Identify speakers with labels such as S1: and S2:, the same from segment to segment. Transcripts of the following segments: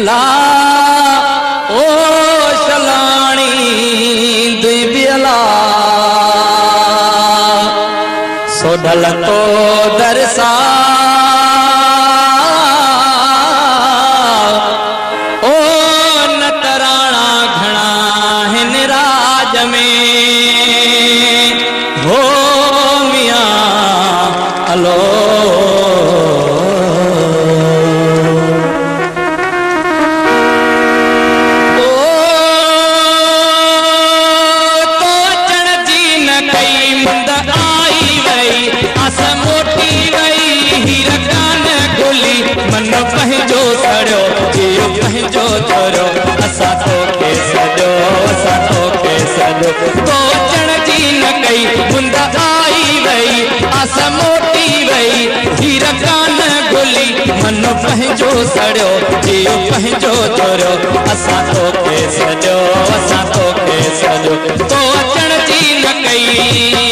S1: अला ओ शलाणी दिव्यला सोडल तो दरसा ओ नतराणा घना हिन राज में हो मिया अलो पंहिंजो सड़ो जियो पंहिंजो थोरो असा तो के सजो असा तो के सजो तो अचण जी न कई बुंद आई वई असा मोटी वई हीर कान गुली मन पंहिंजो सड़ो जियो पंहिंजो थोरो असा तो के सजो असा तो के सजो तो अचण जी न कई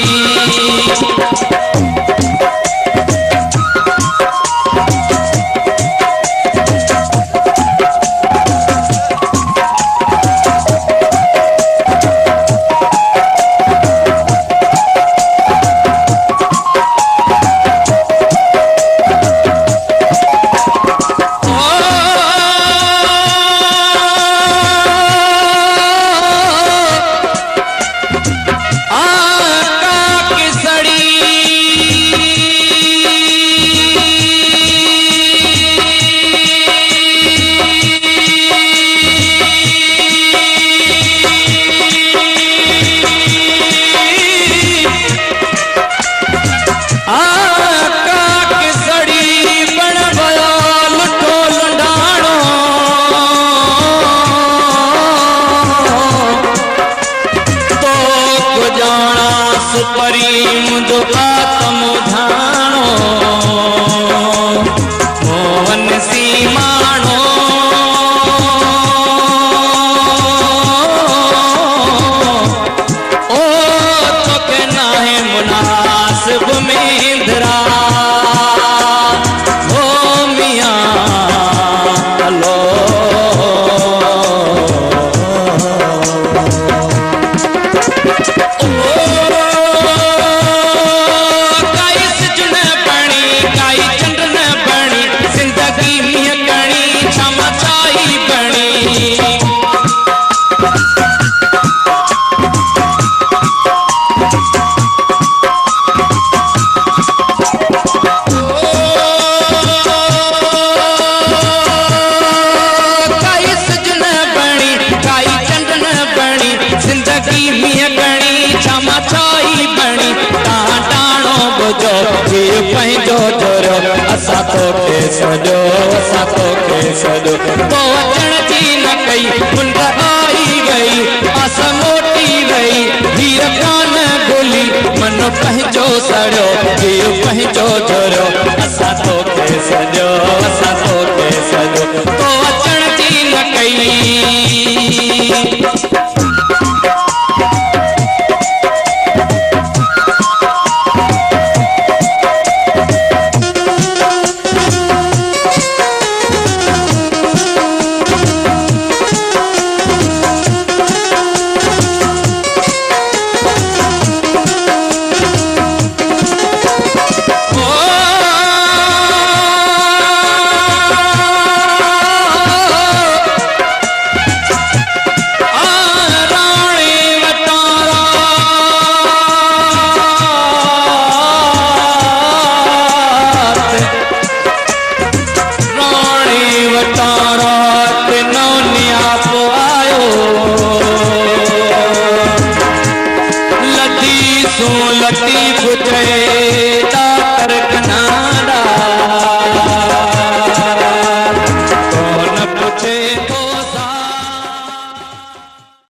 S1: असा तो के सजो असा तो के सजो तो अचण जी न कई बुंद आई वई असा मोटी वई हीर कान गोली मन पंहिंजो सड़ो जियो पंहिंजो थोरो असा तो के सजो असा तो के सजो तो